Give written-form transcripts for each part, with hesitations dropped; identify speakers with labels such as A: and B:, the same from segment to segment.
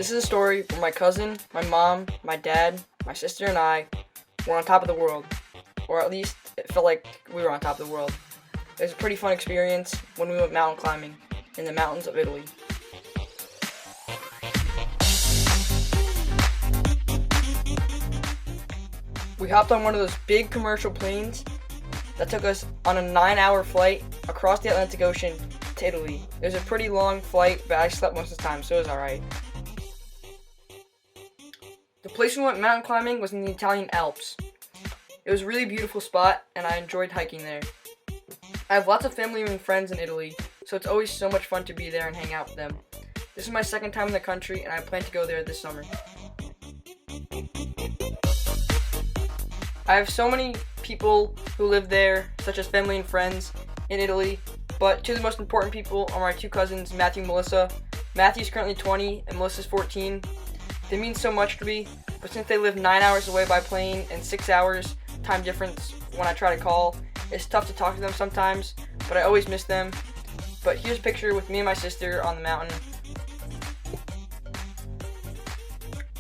A: This is a story where my cousin, my mom, my dad, my sister, and I were on top of the world. Or at least it felt like we were on top of the world. It was a pretty fun experience when we went mountain climbing in the mountains of Italy. We hopped on one of those big commercial planes that took us on a 9-hour flight across the Atlantic Ocean to Italy. It was a pretty long flight, but I slept most of the time, so it was alright. The place we went mountain climbing was in the Italian Alps. It was a really beautiful spot, and I enjoyed hiking there. I have lots of family and friends in Italy, so it's always so much fun to be there and hang out with them. This is my second time in the country, and I plan to go there this summer. I have so many people who live there, such as family and friends in Italy, but two of the most important people are my two cousins, Matthew and Melissa. Matthew's currently 20 and Melissa's 14. They mean so much to me, but since they live 9 hours away by plane and 6 hours time difference when I try to call, it's tough to talk to them sometimes, but I always miss them. But here's a picture with me and my sister on the mountain.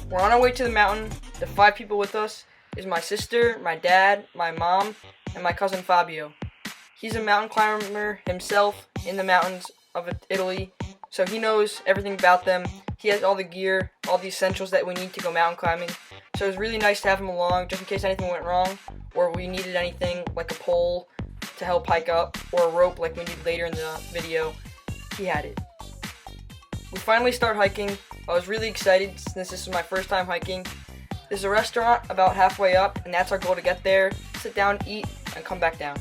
A: We're on our way to the mountain. The 5 people with us is my sister, my dad, my mom, and my cousin Fabio. He's a mountain climber himself in the mountains of Italy, so he knows everything about them. He has all the gear, all the essentials that we need to go mountain climbing. So it was really nice to have him along just in case anything went wrong or we needed anything like a pole to help hike up or a rope like we need later in the video. He had it. We finally start hiking. I was really excited since this is my first time hiking. There's a restaurant about halfway up, and that's our goal, to get there, sit down, eat, and come back down.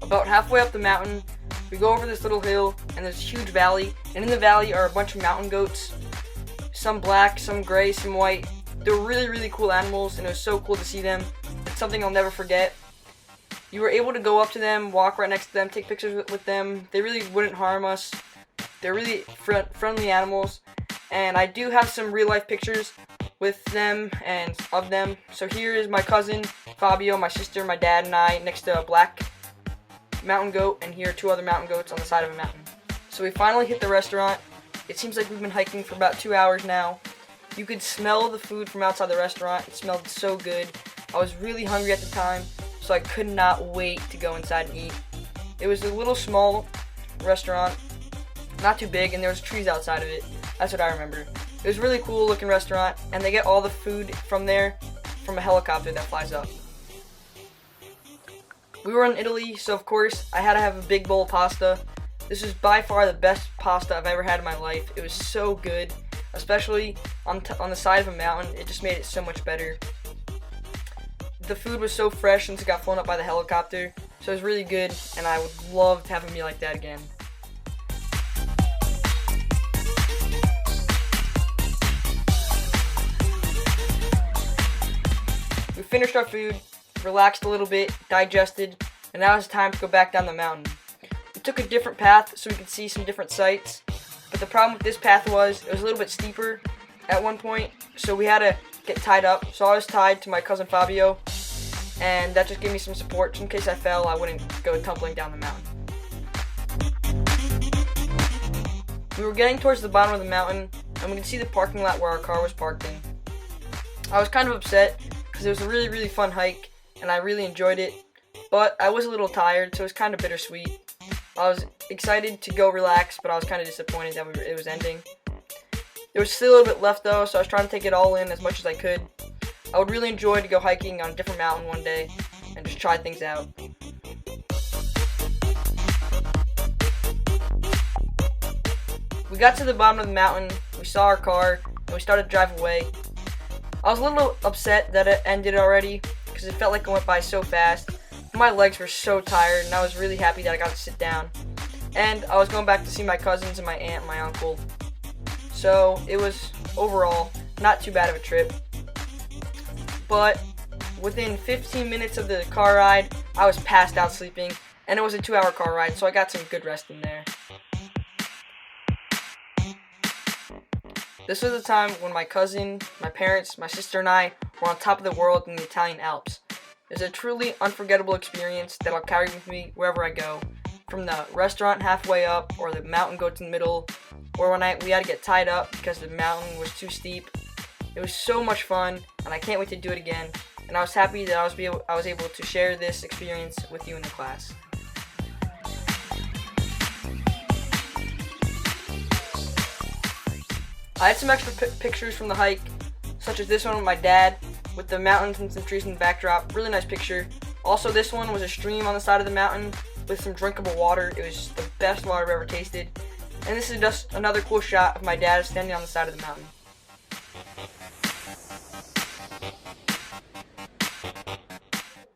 A: About halfway up the mountain, we go over this little hill, and there's a huge valley, and in the valley are a bunch of mountain goats. Some black, some gray, some white. They're really, really cool animals, and it was so cool to see them. It's something I'll never forget. You were able to go up to them, walk right next to them, take pictures with them. They really wouldn't harm us. They're really friendly animals, and I do have some real-life pictures with them and of them. So here is my cousin, Fabio, my sister, my dad, and I next to a black mountain goat, and here are 2 other mountain goats on the side of a mountain. So we finally hit the restaurant. It seems like we've been hiking for about 2 hours now. You could smell the food from outside the restaurant. It smelled so good. I was really hungry at the time, so I could not wait to go inside and eat. It was a little small restaurant, not too big, and there was trees outside of it. That's what I remember. It was a really cool looking restaurant, and they get all the food from there from a helicopter that flies up. We were in Italy, so of course I had to have a big bowl of pasta. This was by far the best pasta I've ever had in my life. It was so good, especially on the side of a mountain. It just made it so much better. The food was so fresh since it got flown up by the helicopter, so it was really good, and I would love to have a meal like that again. We finished our food, relaxed a little bit, digested, and now it's time to go back down the mountain. We took a different path so we could see some different sights, but the problem with this path was it was a little bit steeper at one point, so we had to get tied up. So I was tied to my cousin Fabio, and that just gave me some support. Just in case I fell, I wouldn't go tumbling down the mountain. We were getting towards the bottom of the mountain, and we could see the parking lot where our car was parked in. I was kind of upset because it was a really, really fun hike, and I really enjoyed it, but I was a little tired, so it was kind of bittersweet. I was excited to go relax, but I was kind of disappointed that it was ending. There was still a little bit left though, so I was trying to take it all in as much as I could. I would really enjoy to go hiking on a different mountain one day and just try things out. We got to the bottom of the mountain, we saw our car, and we started to drive away. I was a little upset that it ended already because it felt like it went by so fast. My legs were so tired, and I was really happy that I got to sit down. And I was going back to see my cousins and my aunt and my uncle. So it was overall not too bad of a trip. But within 15 minutes of the car ride, I was passed out sleeping, and it was a 2-hour car ride, so I got some good rest in there. This was the time when my cousin, my parents, my sister, and I were on top of the world in the Italian Alps. It's a truly unforgettable experience that I'll carry with me wherever I go. from the restaurant halfway up, or the mountain goats in the middle, or when we had to get tied up because the mountain was too steep. It was so much fun, and I can't wait to do it again. And I was happy that I was able to share this experience with you in the class. I had some extra pictures from the hike, such as this one with my dad, with the mountains and some trees in the backdrop. Really nice picture. Also, this one was a stream on the side of the mountain with some drinkable water. It was the best water I've ever tasted. And this is just another cool shot of my dad standing on the side of the mountain.